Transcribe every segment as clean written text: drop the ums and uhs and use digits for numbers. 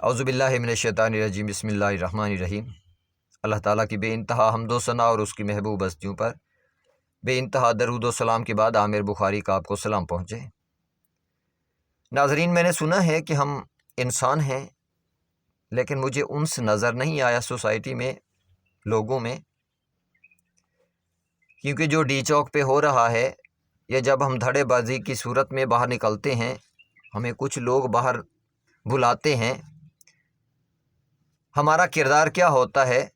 اعوذ باللہ من الشیطان الرجیم، بسم اللہ الرحمن الرحیم۔ اللہ تعالیٰ کی بے انتہا حمد و ثنا اور اس کی محبوب ہستیوں پر بے انتہا درود و سلام کے بعد عامر بخاری کا آپ کو سلام پہنچے۔ ناظرین، میں نے سنا ہے کہ ہم انسان ہیں، لیکن مجھے انس نظر نہیں آیا سوسائٹی میں، لوگوں میں، کیونکہ جو ڈی چوک پہ ہو رہا ہے یا جب ہم دھڑے بازی کی صورت میں باہر نکلتے ہیں، ہمیں کچھ لوگ باہر بلاتے ہیں، ہمارا کردار کیا ہوتا ہے،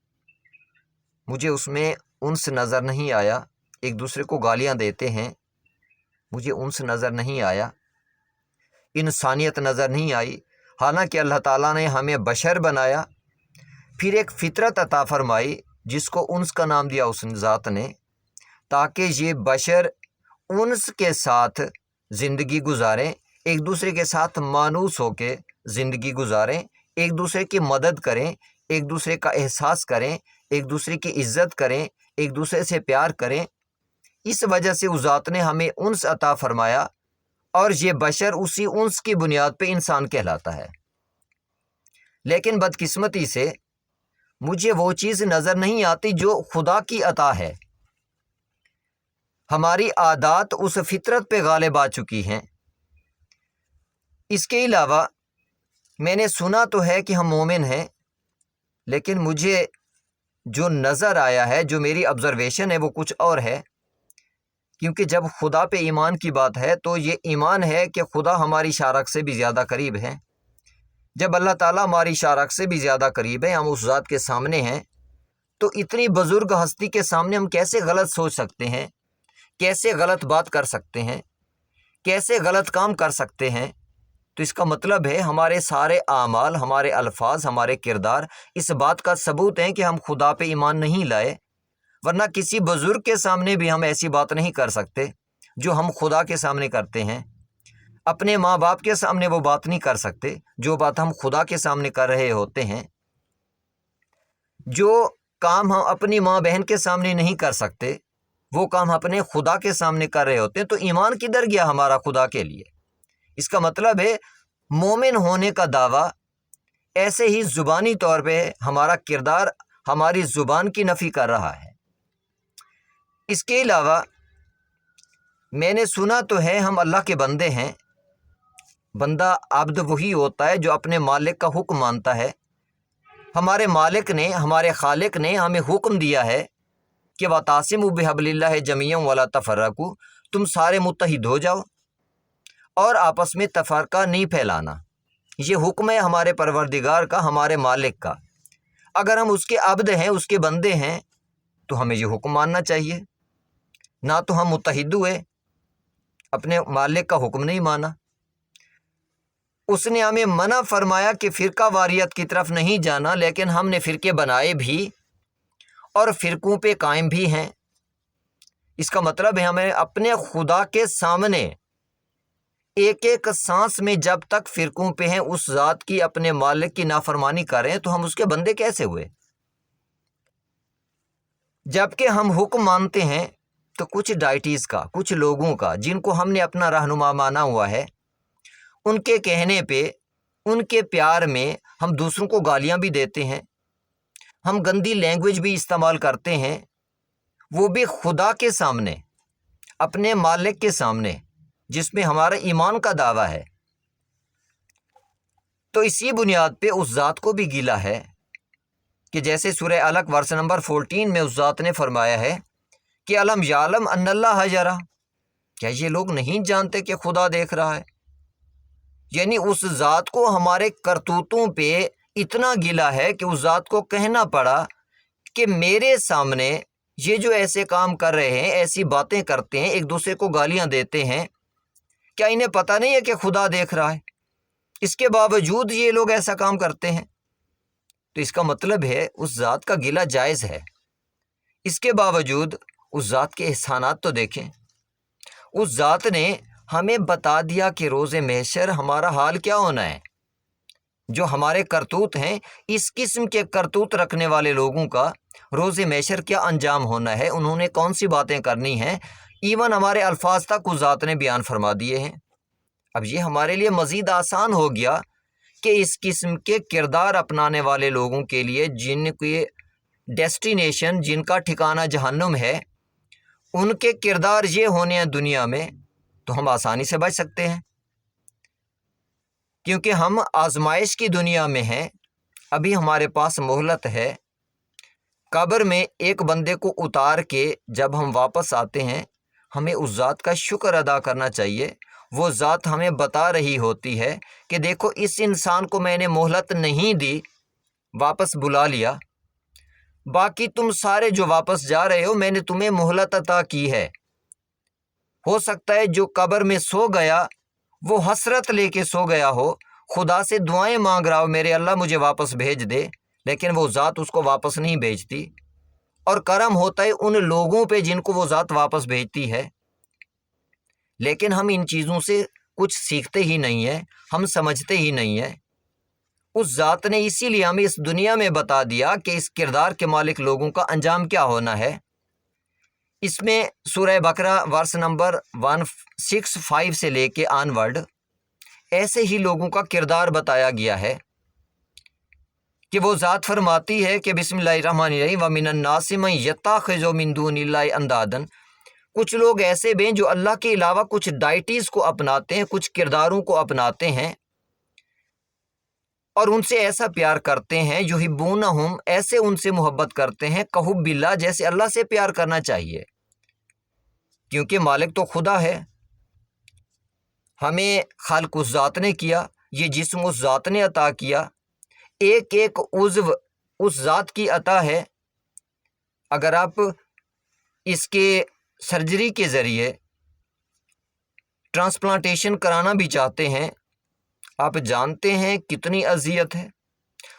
مجھے اس میں انس نظر نہیں آیا۔ ایک دوسرے کو گالیاں دیتے ہیں، مجھے انس نظر نہیں آیا، انسانیت نظر نہیں آئی۔ حالانکہ اللہ تعالیٰ نے ہمیں بشر بنایا، پھر ایک فطرت عطا فرمائی جس کو انس کا نام دیا اس ذات نے، تاکہ یہ بشر انس کے ساتھ زندگی گزاریں، ایک دوسرے کے ساتھ مانوس ہو کے زندگی گزاریں، ایک دوسرے کی مدد کریں، ایک دوسرے کا احساس کریں، ایک دوسرے کی عزت کریں، ایک دوسرے سے پیار کریں۔ اس وجہ سے اس ذات نے ہمیں انس عطا فرمایا، اور یہ بشر اسی انس کی بنیاد پہ انسان کہلاتا ہے۔ لیکن بدقسمتی سے مجھے وہ چیز نظر نہیں آتی جو خدا کی عطا ہے۔ ہماری عادات اس فطرت پہ غالب آ چکی ہیں۔ اس کے علاوہ میں نے سنا تو ہے کہ ہم مومن ہیں، لیکن مجھے جو نظر آیا ہے، جو میری آبزرویشن ہے، وہ کچھ اور ہے۔ کیونکہ جب خدا پہ ایمان کی بات ہے تو یہ ایمان ہے کہ خدا ہماری شارک سے بھی زیادہ قریب ہے۔ جب اللہ تعالیٰ ہماری شارک سے بھی زیادہ قریب ہے، ہم اس ذات کے سامنے ہیں، تو اتنی بزرگ ہستی کے سامنے ہم کیسے غلط سوچ سکتے ہیں، کیسے غلط بات کر سکتے ہیں، کیسے غلط کام کر سکتے ہیں؟ تو اس کا مطلب ہے ہمارے سارے اعمال، ہمارے الفاظ، ہمارے کردار اس بات کا ثبوت ہیں کہ ہم خدا پہ ایمان نہیں لائے۔ ورنہ کسی بزرگ کے سامنے بھی ہم ایسی بات نہیں کر سکتے جو ہم خدا کے سامنے کرتے ہیں۔ اپنے ماں باپ کے سامنے وہ بات نہیں کر سکتے جو بات ہم خدا کے سامنے کر رہے ہوتے ہیں۔ جو کام ہم اپنی ماں بہن کے سامنے نہیں کر سکتے، وہ کام اپنے خدا کے سامنے کر رہے ہوتے ہیں۔ تو ایمان کدھر گیا ہمارا خدا کے لیے؟ اس کا مطلب ہے مومن ہونے کا دعویٰ ایسے ہی زبانی طور پہ ہمارا کردار ہماری زبان کی نفی کر رہا ہے۔ اس کے علاوہ میں نے سنا تو ہے ہم اللہ کے بندے ہیں۔ بندہ عبد وہی ہوتا ہے جو اپنے مالک کا حکم مانتا ہے۔ ہمارے مالک نے، ہمارے خالق نے ہمیں حکم دیا ہے کہ وَتَعْصِمُوا بِحَبْلِ اللَّهِ جَمِيعًا وَلَا تَفَرَّقُوا، تم سارے متحد ہو جاؤ اور آپس میں تفرقہ نہیں پھیلانا۔ یہ حکم ہے ہمارے پروردگار کا، ہمارے مالک کا۔ اگر ہم اس کے عبد ہیں، اس کے بندے ہیں، تو ہمیں یہ حکم ماننا چاہیے۔ نہ تو ہم متحد ہوئے، اپنے مالک کا حکم نہیں مانا۔ اس نے ہمیں منع فرمایا کہ فرقہ واریت کی طرف نہیں جانا، لیکن ہم نے فرقے بنائے بھی اور فرقوں پہ قائم بھی ہیں۔ اس کا مطلب ہے ہمیں اپنے خدا کے سامنے ایک ایک سانس میں جب تک فرقوں پہ ہیں، اس ذات کی، اپنے مالک کی نافرمانی کر رہے ہیں، تو ہم اس کے بندے کیسے ہوئے؟ جب کہ ہم حکم مانتے ہیں تو کچھ ڈائٹیز کا، کچھ لوگوں کا جن کو ہم نے اپنا رہنما مانا ہوا ہے، ان کے کہنے پہ، ان کے پیار میں ہم دوسروں کو گالیاں بھی دیتے ہیں، ہم گندی لینگویج بھی استعمال کرتے ہیں، وہ بھی خدا کے سامنے، اپنے مالک کے سامنے جس میں ہمارا ایمان کا دعویٰ ہے۔ تو اسی بنیاد پہ اس ذات کو بھی گیلا ہے کہ جیسے سورہ علق ورس نمبر 14 میں اس ذات نے فرمایا ہے کہ الم یعلم ان اللہ یرا، کیا یہ لوگ نہیں جانتے کہ خدا دیکھ رہا ہے؟ یعنی اس ذات کو ہمارے کرتوتوں پہ اتنا گیلا ہے کہ اس ذات کو کہنا پڑا کہ میرے سامنے یہ جو ایسے کام کر رہے ہیں، ایسی باتیں کرتے ہیں، ایک دوسرے کو گالیاں دیتے ہیں، کیا انہیں پتہ نہیں ہے کہ خدا دیکھ رہا ہے؟ اس کے باوجود یہ لوگ ایسا کام کرتے ہیں۔ تو اس کا مطلب ہے اس ذات کا گلہ جائز ہے۔ اس کے باوجود اس ذات کے احسانات تو دیکھیں۔ اس ذات نے ہمیں بتا دیا کہ روز محشر ہمارا حال کیا ہونا ہے۔ جو ہمارے کرتوت ہیں، اس قسم کے کرتوت رکھنے والے لوگوں کا روز محشر کیا انجام ہونا ہے، انہوں نے کون سی باتیں کرنی ہیں، ایون ہمارے الفاظ تک اس ذات نے بیان فرما دیے ہیں۔ اب یہ ہمارے لیے مزید آسان ہو گیا کہ اس قسم کے کردار اپنانے والے لوگوں کے لیے جن کی ڈیسٹینیشن، جن کا ٹھکانہ جہنم ہے، ان کے کردار یہ ہونے ہیں دنیا میں، تو ہم آسانی سے بچ سکتے ہیں، کیونکہ ہم آزمائش کی دنیا میں ہیں۔ ابھی ہمارے پاس مہلت ہے۔ قبر میں ایک بندے کو اتار کے جب ہم واپس آتے ہیں، ہمیں اس ذات کا شکر ادا کرنا چاہیے۔ وہ ذات ہمیں بتا رہی ہوتی ہے کہ دیکھو اس انسان کو میں نے مہلت نہیں دی، واپس بلا لیا، باقی تم سارے جو واپس جا رہے ہو میں نے تمہیں مہلت عطا کی ہے۔ ہو سکتا ہے جو قبر میں سو گیا وہ حسرت لے کے سو گیا ہو، خدا سے دعائیں مانگ رہا ہو میرے اللہ مجھے واپس بھیج دے، لیکن وہ ذات اس کو واپس نہیں بھیجتی، اور کرم ہوتا ہے ان لوگوں پہ جن کو وہ ذات واپس بھیجتی ہے۔ لیکن ہم ان چیزوں سے کچھ سیکھتے ہی نہیں ہیں، ہم سمجھتے ہی نہیں ہیں۔ اس ذات نے اسی لیے ہمیں اس دنیا میں بتا دیا کہ اس کردار کے مالک لوگوں کا انجام کیا ہونا ہے۔ اس میں سورہ بقرہ ورس نمبر 165 سے لے کے آن ورڈ ایسے ہی لوگوں کا کردار بتایا گیا ہے کہ وہ ذات فرماتی ہے کہ بسم اللہ الرحمن الرحیم وَمِنَ النَّاسِ مَن يَتَّخِذُ مِن دُونِ اللَّهِ أَندَادًا، کچھ لوگ ایسے بھی ہیں جو اللہ کے علاوہ کچھ ڈائٹیز کو اپناتے ہیں، کچھ کرداروں کو اپناتے ہیں، اور ان سے ایسا پیار کرتے ہیں، یحبونہم، ایسے ان سے محبت کرتے ہیں کحب اللہ، جیسے اللہ سے پیار کرنا چاہیے، کیونکہ مالک تو خدا ہے۔ ہمیں خالق اس ذات نے کیا، یہ جسم اس ذات نے عطا کیا، ایک ایک عضو اس ذات کی عطا ہے۔ اگر آپ اس کے سرجری کے ذریعے ٹرانسپلانٹیشن کرانا بھی چاہتے ہیں، آپ جانتے ہیں کتنی اذیت ہے،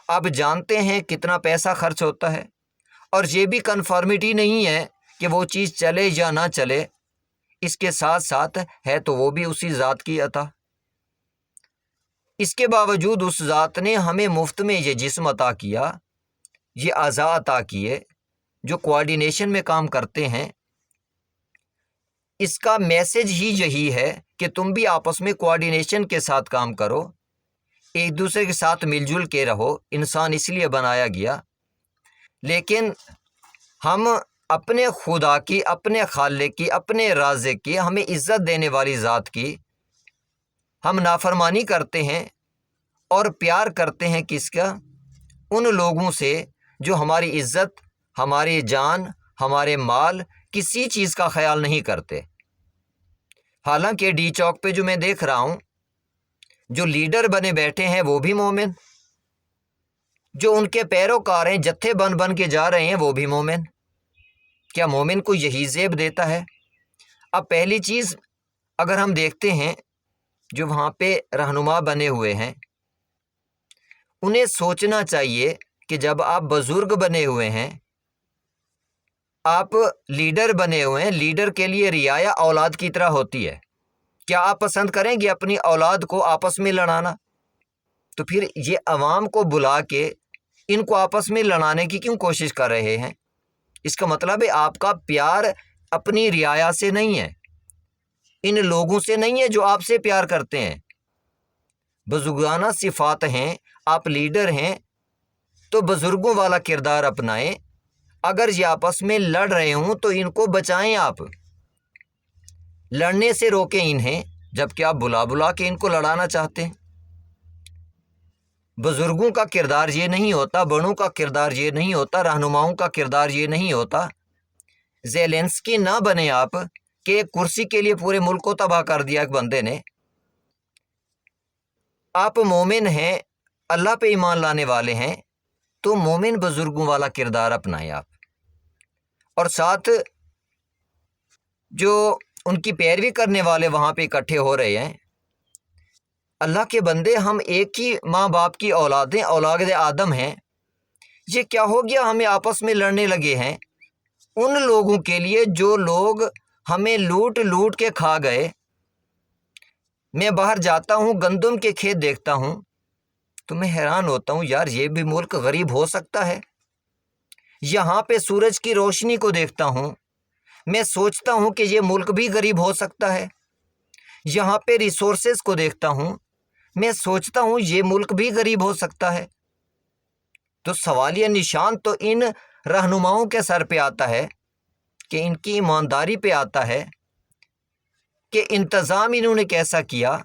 آپ جانتے ہیں کتنا پیسہ خرچ ہوتا ہے، اور یہ بھی کنفارمیٹی نہیں ہے کہ وہ چیز چلے یا نہ چلے، اس کے ساتھ ساتھ ہے تو وہ بھی اسی ذات کی عطا۔ اس کے باوجود اس ذات نے ہمیں مفت میں یہ جسم عطا کیا، یہ اعضاء عطا کیے جو کوآرڈینیشن میں کام کرتے ہیں۔ اس کا میسج ہی یہی ہے کہ تم بھی آپس میں کوآرڈینیشن کے ساتھ کام کرو، ایک دوسرے کے ساتھ مل جل کے رہو، انسان اس لیے بنایا گیا۔ لیکن ہم اپنے خدا کی، اپنے خالق کی، اپنے رازق کی، ہمیں عزت دینے والی ذات کی ہم نافرمانی کرتے ہیں، اور پیار کرتے ہیں کس کا؟ ان لوگوں سے جو ہماری عزت، ہماری جان، ہمارے مال، کسی چیز کا خیال نہیں کرتے۔ حالانکہ ڈی چوک پہ جو میں دیکھ رہا ہوں، جو لیڈر بنے بیٹھے ہیں وہ بھی مومن، جو ان کے پیروکار ہیں جتھے بن بن کے جا رہے ہیں وہ بھی مومن۔ کیا مومن کو یہی زیب دیتا ہے؟ اب پہلی چیز اگر ہم دیکھتے ہیں جو وہاں پہ رہنما بنے ہوئے ہیں، انہیں سوچنا چاہیے کہ جب آپ بزرگ بنے ہوئے ہیں، آپ لیڈر بنے ہوئے ہیں، لیڈر کے لیے رعایا اولاد کی طرح ہوتی ہے۔ کیا آپ پسند کریں گے اپنی اولاد کو آپس میں لڑانا؟ تو پھر یہ عوام کو بلا کے ان کو آپس میں لڑانے کی کیوں کوشش کر رہے ہیں؟ اس کا مطلب ہے آپ کا پیار اپنی رعایا سے نہیں ہے، ان لوگوں سے نہیں ہے جو آپ سے پیار کرتے ہیں۔ بزرگانہ صفات ہیں، آپ لیڈر ہیں تو بزرگوں والا کردار اپنائیں۔ اگر یہ آپس میں لڑ رہے ہوں تو ان کو بچائیں، آپ لڑنے سے روکیں انہیں، جبکہ آپ بلا بلا کے ان کو لڑانا چاہتے ہیں۔ بزرگوں کا کردار یہ نہیں ہوتا، بڑوں کا کردار یہ نہیں ہوتا، رہنماؤں کا کردار یہ نہیں ہوتا۔ زیلنسکی نہ بنے آپ کہ ایک کرسی کے لیے پورے ملک کو تباہ کر دیا ایک بندے نے۔ آپ مومن ہیں، اللہ پہ ایمان لانے والے ہیں، تو مومن بزرگوں والا کردار اپنائیں آپ، اور ساتھ جو ان کی پیروی کرنے والے وہاں پہ اکٹھے ہو رہے ہیں، اللہ کے بندے، ہم ایک ہی ماں باپ کی اولادیں، اولاد آدم ہیں، یہ کیا ہو گیا ہمیں آپس میں لڑنے لگے ہیں؟ ان لوگوں کے لیے جو لوگ ہمیں لوٹ لوٹ کے کھا گئے۔ میں باہر جاتا ہوں، گندم کے کھیت دیکھتا ہوں تو میں حیران ہوتا ہوں، یار یہ بھی ملک غریب ہو سکتا ہے؟ یہاں پہ سورج کی روشنی کو دیکھتا ہوں، میں سوچتا ہوں کہ یہ ملک بھی غریب ہو سکتا ہے۔ یہاں پہ ریسورسز کو دیکھتا ہوں، میں سوچتا ہوں یہ ملک بھی غریب ہو سکتا ہے۔ تو سوالیہ نشان تو ان رہنماؤں کے سر پہ آتا ہے کہ ان کی ایمانداری پہ آتا ہے کہ انتظام انہوں نے کیسا کیا،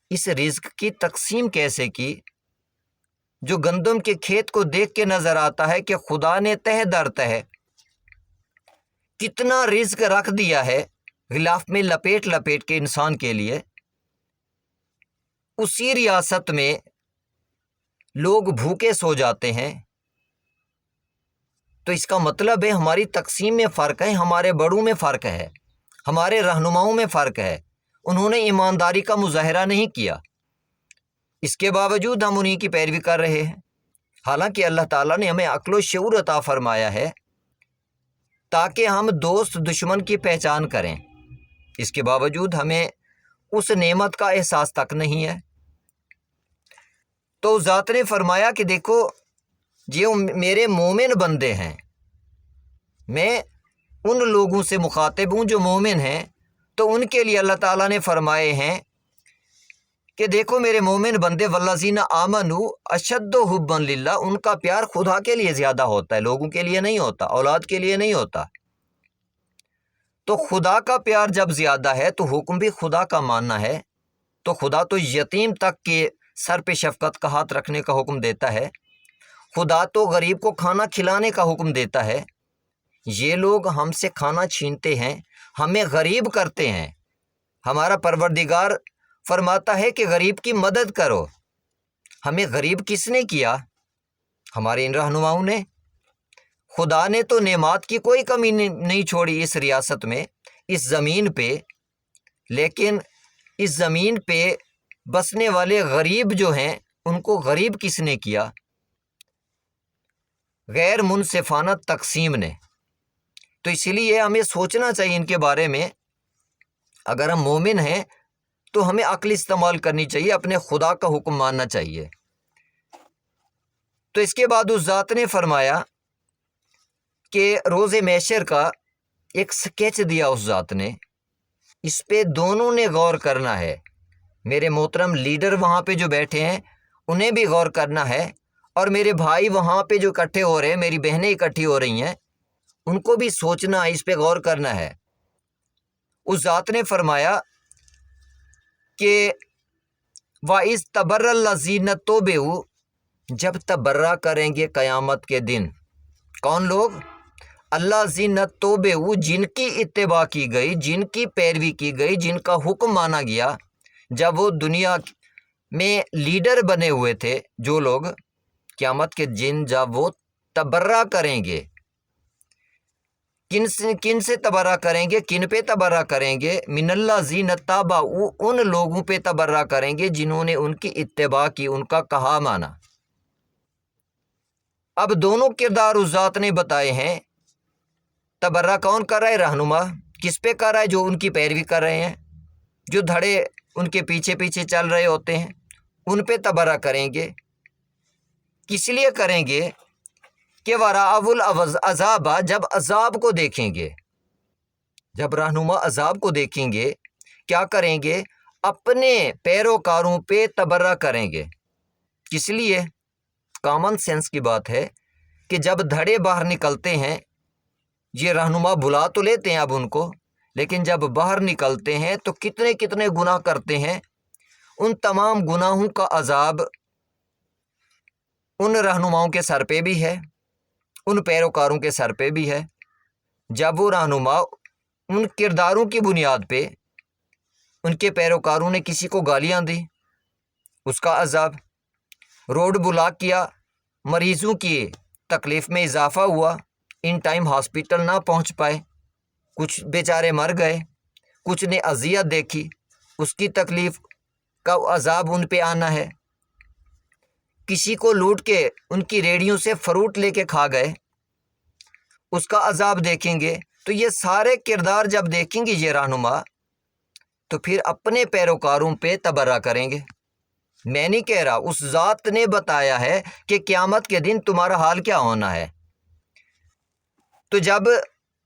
اس رزق کی تقسیم کیسے کی، جو گندم کے کھیت کو دیکھ کے نظر آتا ہے کہ خدا نے تہ در تہ کتنا رزق رکھ دیا ہے غلاف میں لپیٹ لپیٹ کے انسان کے لیے، اسی ریاست میں لوگ بھوکے سو جاتے ہیں۔ تو اس کا مطلب ہے ہماری تقسیم میں فرق ہے، ہمارے بڑوں میں فرق ہے، ہمارے رہنماؤں میں فرق ہے، انہوں نے ایمانداری کا مظاہرہ نہیں کیا، اس کے باوجود ہم انہی کی پیروی کر رہے ہیں۔ حالانکہ اللہ تعالیٰ نے ہمیں عقل و شعور عطا فرمایا ہے تاکہ ہم دوست دشمن کی پہچان کریں، اس کے باوجود ہمیں اس نعمت کا احساس تک نہیں ہے۔ تو ذات نے فرمایا کہ دیکھو یہ میرے مومن بندے ہیں، میں ان لوگوں سے مخاطب ہوں جو مومن ہیں، تو ان کے لیے اللہ تعالیٰ نے فرمائے ہیں کہ دیکھو میرے مومن بندے والذین آمنوا اشد حبا للہ، ان کا پیار خدا کے لیے زیادہ ہوتا ہے، لوگوں کے لیے نہیں ہوتا، اولاد کے لیے نہیں ہوتا۔ تو خدا کا پیار جب زیادہ ہے تو حکم بھی خدا کا ماننا ہے۔ تو خدا تو یتیم تک کے سر پہ شفقت کا ہاتھ رکھنے کا حکم دیتا ہے، خدا تو غریب کو کھانا کھلانے کا حکم دیتا ہے۔ یہ لوگ ہم سے کھانا چھینتے ہیں، ہمیں غریب کرتے ہیں، ہمارا پروردگار فرماتا ہے کہ غریب کی مدد کرو۔ ہمیں غریب کس نے کیا؟ ہمارے ان رہنماؤں نے۔ خدا نے تو نعمات کی کوئی کمی نہیں چھوڑی اس ریاست میں، اس زمین پہ، لیکن اس زمین پہ بسنے والے غریب جو ہیں ان کو غریب کس نے کیا؟ غیر منصفانہ تقسیم نے۔ تو اس لیے ہمیں سوچنا چاہیے ان کے بارے میں، اگر ہم مومن ہیں تو ہمیں عقل استعمال کرنی چاہیے، اپنے خدا کا حکم ماننا چاہیے۔ تو اس کے بعد اس ذات نے فرمایا کہ روز محشر کا ایک سکیچ دیا اس ذات نے، اس پہ دونوں نے غور کرنا ہے، میرے محترم لیڈر وہاں پہ جو بیٹھے ہیں انہیں بھی غور کرنا ہے، اور میرے بھائی وہاں پہ جو اکٹھے ہو رہے ہیں، میری بہنیں اکٹھی ہو رہی ہیں، ان کو بھی سوچنا ہے، اس پہ غور کرنا ہے۔ اس ذات نے فرمایا کہ وَإِذْ تَبَرَّ الَّذِينَ اتُّبِعُوا، جب تبرہ کریں گے قیامت کے دن کون لوگ؟ الَّذِينَ اتُّبِعُوا، جن کی اتباع کی گئی، جن کی پیروی کی گئی، جن کا حکم مانا گیا، جب وہ دنیا میں لیڈر بنے ہوئے تھے جو لوگ، قیامت کے دن جب وہ تبرہ کریں گے، کن سے تبرہ کریں گے، کن پہ تبرہ کریں گے؟ من الذین تابعوا، ان لوگوں پہ تبرہ کریں گے جنہوں نے ان کی اتباع کی، ان کا کہا مانا۔ اب دونوں کردار اس ذات نے بتائے ہیں۔ تبرہ کون کر رہا ہے؟ رہنما۔ کس پہ کر رہا ہے؟ جو ان کی پیروی کر رہے ہیں، جو دھڑے ان کے پیچھے پیچھے چل رہے ہوتے ہیں، ان پہ تبرہ کریں گے۔ کس لیے کریں گے؟ کہ وَرَأَوُا الْعَذَابَ، جب عذاب کو دیکھیں گے، جب رہنما عذاب کو دیکھیں گے کیا کریں گے؟ اپنے پیروکاروں پہ تبرہ کریں گے۔ کس لیے؟ کامن سینس کی بات ہے کہ جب دھڑے باہر نکلتے ہیں، یہ رہنما بلا تو لیتے ہیں اب ان کو، لیکن جب باہر نکلتے ہیں تو کتنے کتنے گناہ کرتے ہیں، ان تمام گناہوں کا عذاب ان رہنماؤں کے سر پہ بھی ہے، ان پیروکاروں کے سر پہ بھی ہے۔ جب وہ رہنما ان کرداروں کی بنیاد پہ ان کے پیروکاروں نے کسی کو گالیاں دی، اس کا عذاب، روڈ بلاک کیا، مریضوں کی تکلیف میں اضافہ ہوا، ان ٹائم ہاسپٹل نہ پہنچ پائے، کچھ بیچارے مر گئے، کچھ نے اذیت دیکھی، اس کی تکلیف کا عذاب ان پہ آنا ہے۔ کسی کو لوٹ کے ان کی ریڑھیوں سے فروٹ لے کے کھا گئے، اس کا عذاب دیکھیں گے۔ تو یہ سارے کردار جب دیکھیں گے یہ رہنما، تو پھر اپنے پیروکاروں پہ تبرہ کریں گے۔ میں نہیں کہہ رہا، اس ذات نے بتایا ہے کہ قیامت کے دن تمہارا حال کیا ہونا ہے۔ تو جب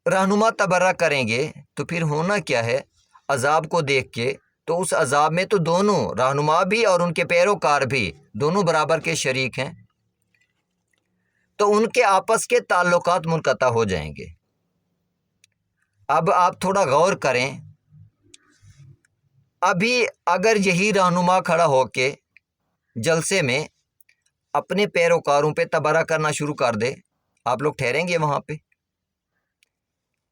رہنما تبرہ کریں گے تو پھر ہونا کیا ہے؟ عذاب کو دیکھ کے تو اس عذاب میں تو دونوں رہنما بھی اور ان کے پیروکار بھی دونوں برابر کے شریک ہیں، تو ان کے آپس کے تعلقات منقطع ہو جائیں گے۔ اب آپ تھوڑا غور کریں، ابھی اگر یہی رہنما کھڑا ہو کے جلسے میں اپنے پیروکاروں پہ تبرہ کرنا شروع کر دے، آپ لوگ ٹھہریں گے وہاں پہ؟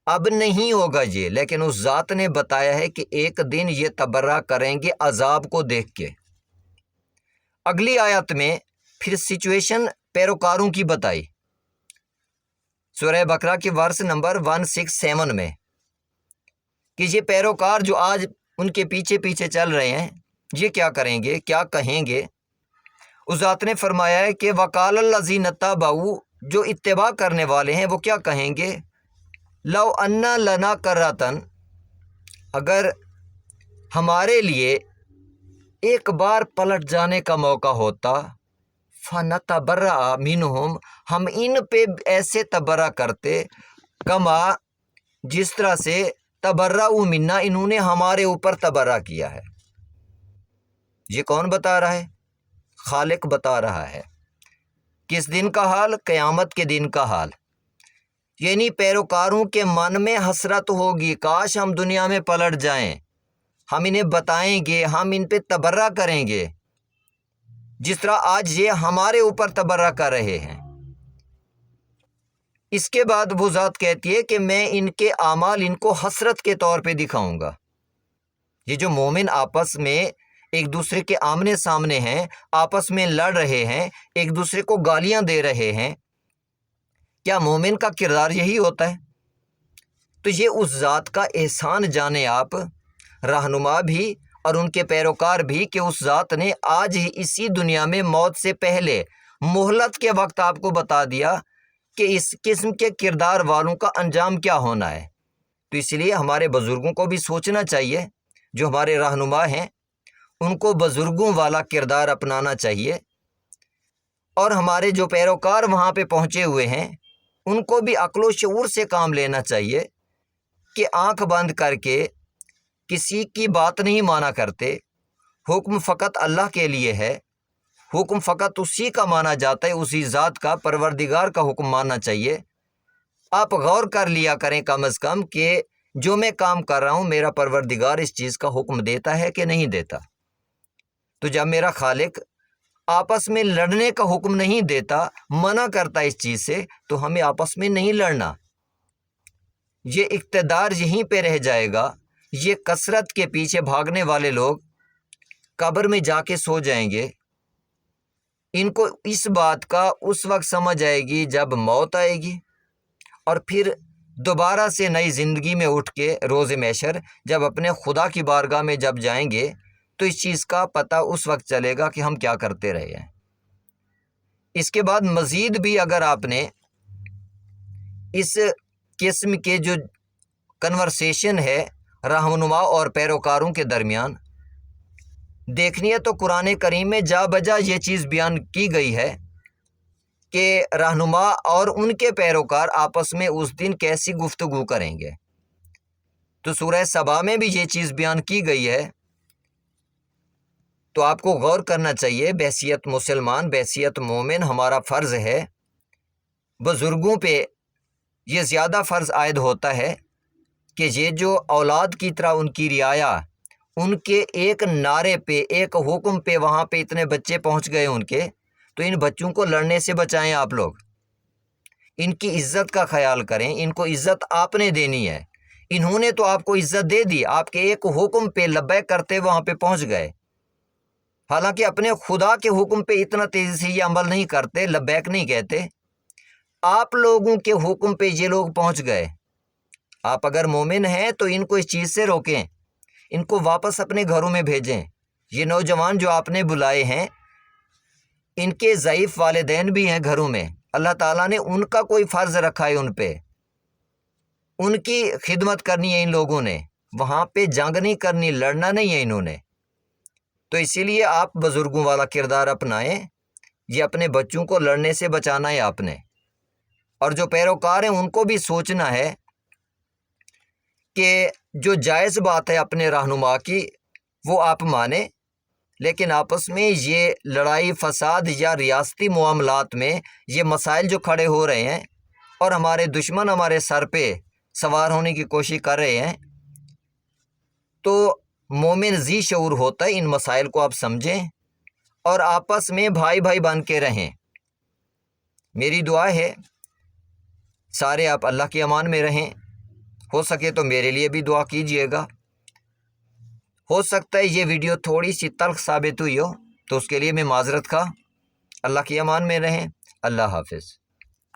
اب نہیں ہوگا یہ، لیکن اس ذات نے بتایا ہے کہ ایک دن یہ تبرہ کریں گے عذاب کو دیکھ کے۔ اگلی آیت میں پھر سچویشن پیروکاروں کی بتائی، سورہ بقرہ کے ورس نمبر 167 میں، کہ یہ پیروکار جو آج ان کے پیچھے پیچھے چل رہے ہیں یہ کیا کریں گے، کیا کہیں گے۔ اس ذات نے فرمایا ہے کہ وقال الذین اتبعوا، جو اتباع کرنے والے ہیں وہ کیا کہیں گے، لو انا لنا کرتن، اگر ہمارے لیے ایک بار پلٹ جانے کا موقع ہوتا، فنتبرأ منہم، ہم ان پہ ایسے تبرہ کرتے، کما، جس طرح سے تبرؤ منا، انہوں نے ہمارے اوپر تبرہ کیا ہے۔ یہ کون بتا رہا ہے؟ خالق بتا رہا ہے۔ کس دن کا حال؟ قیامت کے دن کا حال۔ یعنی پیروکاروں کے من میں حسرت ہوگی، کاش ہم دنیا میں پلٹ جائیں، ہم انہیں بتائیں گے، ہم ان پہ تبرہ کریں گے جس طرح آج یہ ہمارے اوپر تبرہ کر رہے ہیں۔ اس کے بعد وہ ذات کہتی ہے کہ میں ان کے اعمال ان کو حسرت کے طور پہ دکھاؤں گا۔ یہ جو مومن آپس میں ایک دوسرے کے آمنے سامنے ہیں، آپس میں لڑ رہے ہیں، ایک دوسرے کو گالیاں دے رہے ہیں، کیا مومن کا کردار یہی ہوتا ہے؟ تو یہ اس ذات کا احسان جانے آپ، رہنما بھی اور ان کے پیروکار بھی، کہ اس ذات نے آج ہی اسی دنیا میں موت سے پہلے مہلت کے وقت آپ کو بتا دیا کہ اس قسم کے کردار والوں کا انجام کیا ہونا ہے۔ تو اس لیے ہمارے بزرگوں کو بھی سوچنا چاہیے، جو ہمارے رہنما ہیں ان کو بزرگوں والا کردار اپنانا چاہیے، اور ہمارے جو پیروکار وہاں پہ پہنچے ہوئے ہیں ان کو بھی عقل و شعور سے کام لینا چاہیے کہ آنکھ بند کر کے کسی کی بات نہیں مانا کرتے، حکم فقط اللہ کے لیے ہے، حکم فقط اسی کا مانا جاتا ہے، اسی ذات کا، پروردگار کا حکم ماننا چاہیے۔ آپ غور کر لیا کریں کم از کم کہ جو میں کام کر رہا ہوں میرا پروردگار اس چیز کا حکم دیتا ہے کہ نہیں دیتا۔ تو جب میرا خالق آپس میں لڑنے کا حکم نہیں دیتا، منع کرتا اس چیز سے، تو ہمیں آپس میں نہیں لڑنا۔ یہ اقتدار یہیں پہ رہ جائے گا، یہ کثرت کے پیچھے بھاگنے والے لوگ قبر میں جا کے سو جائیں گے۔ ان کو اس بات کا اس وقت سمجھ آئے گی جب موت آئے گی، اور پھر دوبارہ سے نئی زندگی میں اٹھ کے روز محشر جب اپنے خدا کی بارگاہ میں جب جائیں گے تو اس چیز کا پتہ اس وقت چلے گا کہ ہم کیا کرتے رہے ہیں۔ اس کے بعد مزید بھی اگر آپ نے اس قسم کے جو کنورسیشن ہے رہنما اور پیروکاروں کے درمیان دیکھنی ہے تو قرآن کریم میں جا بجا یہ چیز بیان کی گئی ہے کہ رہنما اور ان کے پیروکار آپس میں اس دن کیسی گفتگو کریں گے۔ تو سورہ سبا میں بھی یہ چیز بیان کی گئی ہے، تو آپ کو غور کرنا چاہیے۔ بحیثیت مسلمان، بحیثیت مومن ہمارا فرض ہے، بزرگوں پہ یہ زیادہ فرض عائد ہوتا ہے کہ یہ جو اولاد کی طرح ان کی رعایا، ان کے ایک نعرے پہ، ایک حکم پہ وہاں پہ اتنے بچے پہنچ گئے ان کے، تو ان بچوں کو لڑنے سے بچائیں آپ لوگ، ان کی عزت کا خیال کریں، ان کو عزت آپ نے دینی ہے۔ انہوں نے تو آپ کو عزت دے دی، آپ کے ایک حکم پہ لبیک کرتے وہاں پہ پہنچ گئے، حالانکہ اپنے خدا کے حکم پہ اتنا تیزی سے یہ عمل نہیں کرتے، لبیک نہیں کہتے، آپ لوگوں کے حکم پہ یہ لوگ پہنچ گئے۔ آپ اگر مومن ہیں تو ان کو اس چیز سے روکیں، ان کو واپس اپنے گھروں میں بھیجیں۔ یہ نوجوان جو آپ نے بلائے ہیں ان کے ضعیف والدین بھی ہیں گھروں میں، اللہ تعالیٰ نے ان کا کوئی فرض رکھا ہے ان پہ، ان کی خدمت کرنی ہے ان لوگوں نے، وہاں پہ جنگ نہیں کرنی، لڑنا نہیں ہے انہوں نے۔ تو اسی لیے آپ بزرگوں والا کردار اپنائیں، یہ اپنے بچوں کو لڑنے سے بچانا ہے آپ نے، اور جو پیروکار ہیں ان کو بھی سوچنا ہے کہ جو جائز بات ہے اپنے رہنما کی وہ آپ مانیں، لیکن آپس میں یہ لڑائی فساد یا ریاستی معاملات میں یہ مسائل جو کھڑے ہو رہے ہیں اور ہمارے دشمن ہمارے سر پہ سوار ہونے کی کوشش کر رہے ہیں، تو مومن ذی شعور ہوتا ہے ان مسائل کو آپ سمجھیں اور آپس میں بھائی بھائی بن کے رہیں۔ میری دعا ہے سارے آپ اللہ کی امان میں رہیں، ہو سکے تو میرے لیے بھی دعا کیجئے گا۔ ہو سکتا ہے یہ ویڈیو تھوڑی سی تلخ ثابت ہوئی ہو، تو اس کے لیے میں معذرت خواہ۔ اللہ کی امان میں رہیں۔ اللہ حافظ۔